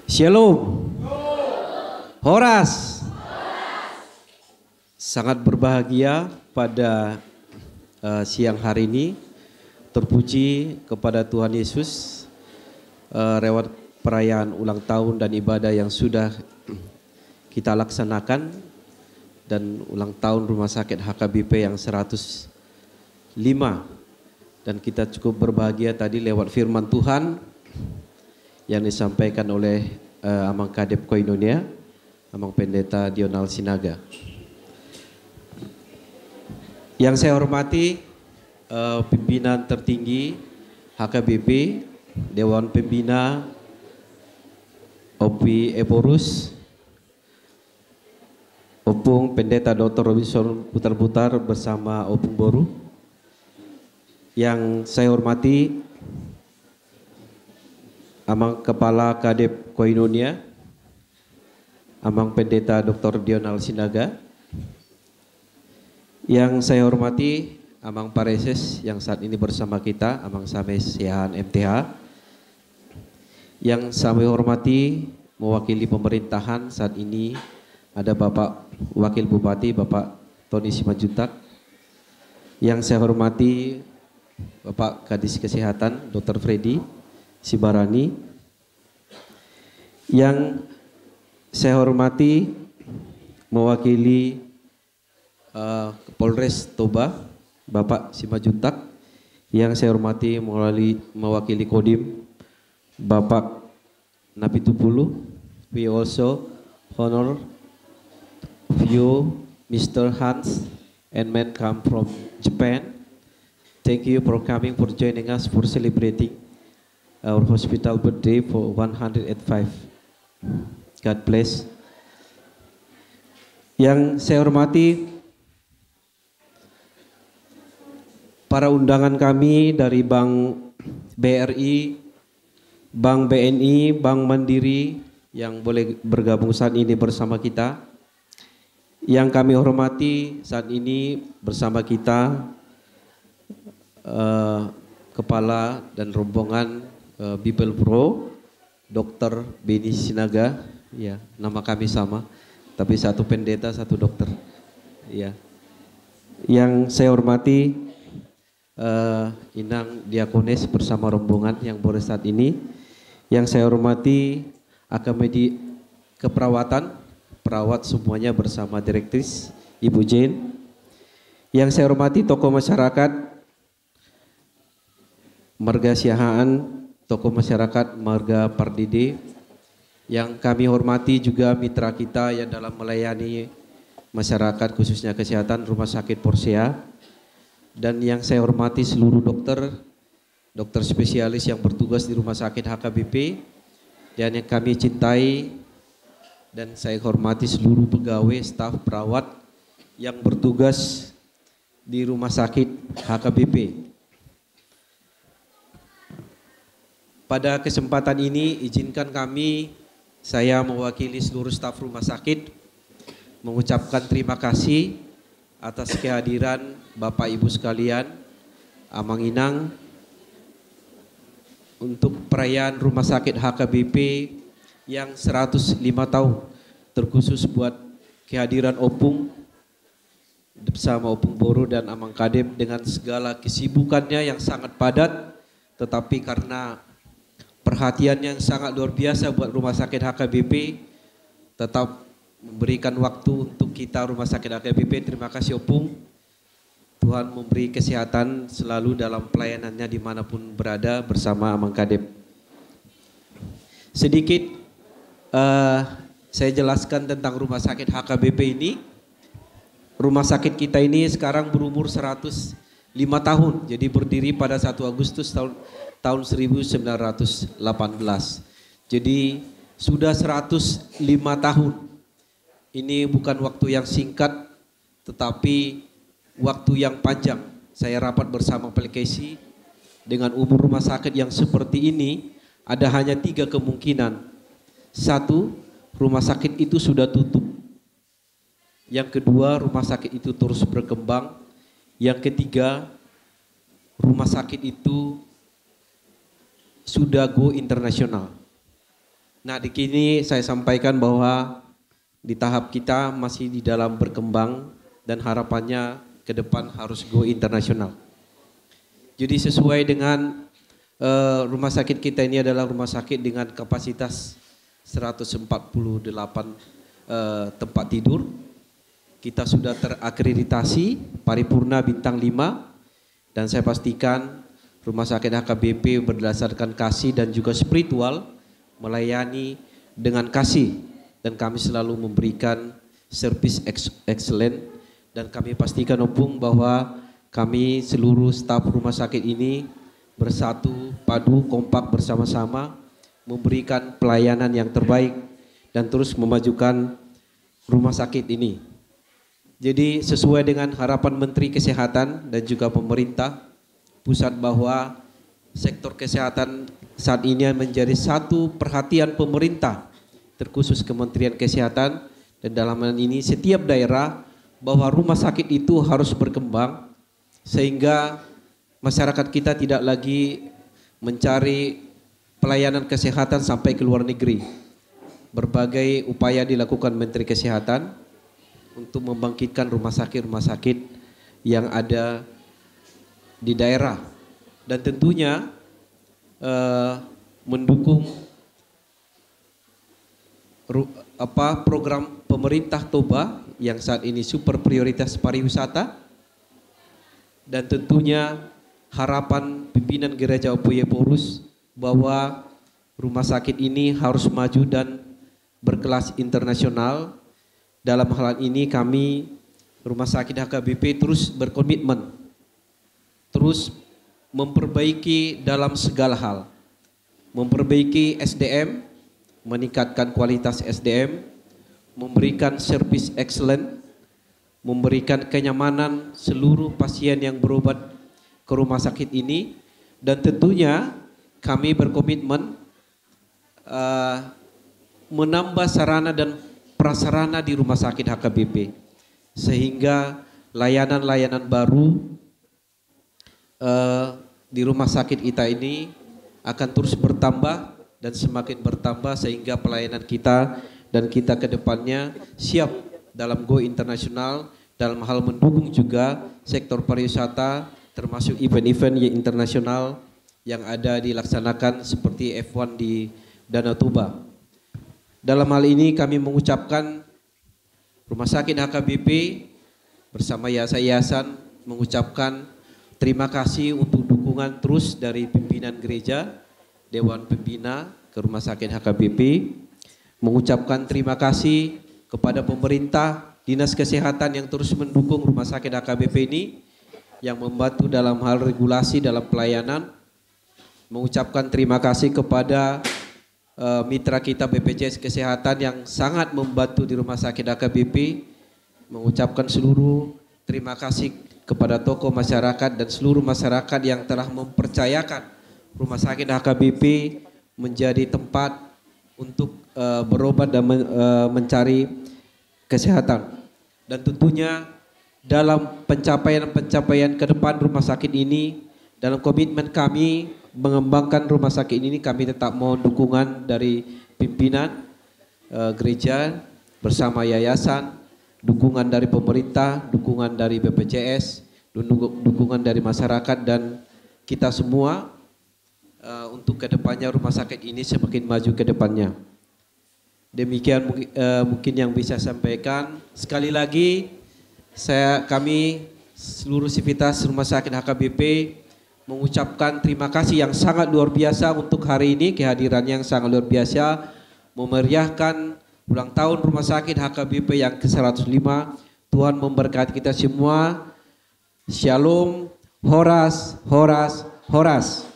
Shalom. Horas. Sangat berbahagia pada siang hari ini. Terpuji kepada Tuhan Yesus lewat perayaan ulang tahun dan ibadah yang sudah kita laksanakan dan ulang tahun Rumah Sakit HKBP yang 105. Dan kita cukup berbahagia tadi lewat firman Tuhan yang disampaikan oleh Amang Kadep Koinonia, Amang Pendeta Dionald Sinaga. Yang saya hormati pimpinan tertinggi HKBP, Dewan Pembina OPI Eborus, Opung Pendeta Dr. Robinson Putar-Putar bersama Opung Boru. Yang saya hormati Amang Kepala Kadep Koinonia, Amang Pendeta Dr. Dionald Sinaga. Yang saya hormati Amang Pareses yang saat ini bersama kita, Amang Sames Yahan MTH. Yang saya hormati mewakili pemerintahan saat ini ada Bapak Wakil Bupati Bapak Tony Simanjuntak. Yang saya hormati Bapak Kadis Kesehatan Dr. Freddy Sibarani. Yang saya hormati mewakili Polres Toba Bapak Simanjuntak. Yang saya hormati mewakili Kodim Bapak Napitupulu. We also honor you Mr. Hans and men come from Japan. Thank you for coming, for joining us for celebrating our hospital birthday for 105. God bless. Yang saya hormati para undangan kami dari Bank BRI, Bank BNI, Bank Mandiri yang boleh bergabung saat ini bersama kita. Yang kami hormati saat ini bersama kita Kepala dan rombongan Bible Pro Dr. Beni Sinaga, ya, nama kami sama, tapi satu pendeta, satu dokter, ya. Yang saya hormati Inang Diakones bersama rombongan yang boleh saat ini. Yang saya hormati Akademi Keperawatan, perawat semuanya bersama Direktris Ibu Jane. Yang saya hormati tokoh masyarakat Marga Siahaan, tokoh masyarakat Marga Pardide. Yang kami hormati juga mitra kita yang dalam melayani masyarakat khususnya kesehatan Rumah Sakit Porsea. Dan yang saya hormati seluruh dokter spesialis yang bertugas di Rumah Sakit HKBP dan yang kami cintai. Dan saya hormati seluruh pegawai, staf, perawat yang bertugas di Rumah Sakit HKBP. Pada kesempatan ini izinkan saya mewakili seluruh staf rumah sakit mengucapkan terima kasih atas kehadiran Bapak Ibu sekalian, Amang Inang, untuk perayaan Rumah Sakit HKBP yang 105 tahun, terkhusus buat kehadiran Opung bersama Opung Boru dan Amang Kadep dengan segala kesibukannya yang sangat padat, tetapi karena perhatian yang sangat luar biasa buat Rumah Sakit HKBP, tetap memberikan waktu untuk kita Rumah Sakit HKBP. Terima kasih Opung. Tuhan memberi kesehatan selalu dalam pelayanannya dimanapun berada bersama Amang Kadep. Sedikit saya jelaskan tentang Rumah Sakit HKBP ini. Rumah sakit kita ini sekarang berumur 105 tahun. Jadi berdiri pada 1 Agustus tahun 1918. Jadi sudah 105 tahun. Ini bukan waktu yang singkat, tetapi waktu yang panjang. Saya rapat bersama Pelkesi, dengan umur rumah sakit yang seperti ini, ada hanya 3 kemungkinan. 1, rumah sakit itu sudah tutup. Yang kedua, rumah sakit itu terus berkembang. Yang ketiga, rumah sakit itu sudah go internasional. Nah, di sini saya sampaikan bahwa di tahap kita masih di dalam berkembang dan harapannya ke depan harus go internasional. Jadi sesuai dengan rumah sakit kita ini adalah rumah sakit dengan kapasitas 148 tempat tidur. Kita sudah terakreditasi paripurna bintang 5 dan saya pastikan rumah sakit HKBP berdasarkan kasih dan juga spiritual melayani dengan kasih dan kami selalu memberikan service excellent dan kami pastikan opung bahwa kami seluruh staf rumah sakit ini bersatu, padu, kompak bersama-sama memberikan pelayanan yang terbaik dan terus memajukan rumah sakit ini. Jadi sesuai dengan harapan Menteri Kesehatan dan juga pemerintah pusat bahwa sektor kesehatan saat ini menjadi satu perhatian pemerintah terkhusus Kementerian Kesehatan dan dalam hal ini setiap daerah bahwa rumah sakit itu harus berkembang sehingga masyarakat kita tidak lagi mencari pelayanan kesehatan sampai ke luar negeri. Berbagai upaya dilakukan Menteri Kesehatan untuk membangkitkan rumah sakit yang ada di daerah dan tentunya mendukung program pemerintah Toba yang saat ini super prioritas pariwisata dan tentunya harapan pimpinan Gereja Opuye Porus bahwa rumah sakit ini harus maju dan berkelas internasional. Dalam hal ini kami Rumah Sakit HKBP terus berkomitmen, terus memperbaiki dalam segala hal, memperbaiki SDM, meningkatkan kualitas SDM, memberikan service excellent, memberikan kenyamanan seluruh pasien yang berobat ke rumah sakit ini dan tentunya kami berkomitmen menambah sarana dan prasarana di rumah sakit HKBP sehingga layanan-layanan baru di rumah sakit kita ini akan terus bertambah dan semakin bertambah sehingga pelayanan kita dan kita ke depannya siap dalam go internasional dalam hal mendukung juga sektor pariwisata termasuk event-event yang internasional yang ada dilaksanakan seperti F1 di Danau Toba. Dalam hal ini kami mengucapkan Rumah Sakit HKBP bersama yayasan mengucapkan terima kasih untuk dukungan terus dari pimpinan gereja, Dewan Pembina ke Rumah Sakit HKBP, mengucapkan terima kasih kepada pemerintah, Dinas Kesehatan yang terus mendukung Rumah Sakit HKBP ini, yang membantu dalam hal regulasi dalam pelayanan, mengucapkan terima kasih kepada mitra kita BPJS Kesehatan yang sangat membantu di Rumah Sakit HKBP, mengucapkan seluruh terima kasih kepada tokoh masyarakat dan seluruh masyarakat yang telah mempercayakan Rumah Sakit HKBP menjadi tempat untuk berobat dan mencari kesehatan. Dan tentunya dalam pencapaian-pencapaian ke depan rumah sakit ini, dalam komitmen kami mengembangkan rumah sakit ini, kami tetap mohon dukungan dari pimpinan gereja bersama yayasan, dukungan dari pemerintah, dukungan dari BPJS, dukungan dari masyarakat dan kita semua untuk kedepannya rumah sakit ini semakin maju ke depannya. Demikian mungkin yang bisa saya sampaikan. Sekali lagi kami seluruh sivitas Rumah Sakit HKBP mengucapkan terima kasih yang sangat luar biasa untuk hari ini, kehadiran yang sangat luar biasa memeriahkan ulang tahun Rumah Sakit HKBP yang ke-105. Tuhan memberkati kita semua. Shalom, horas, horas, horas.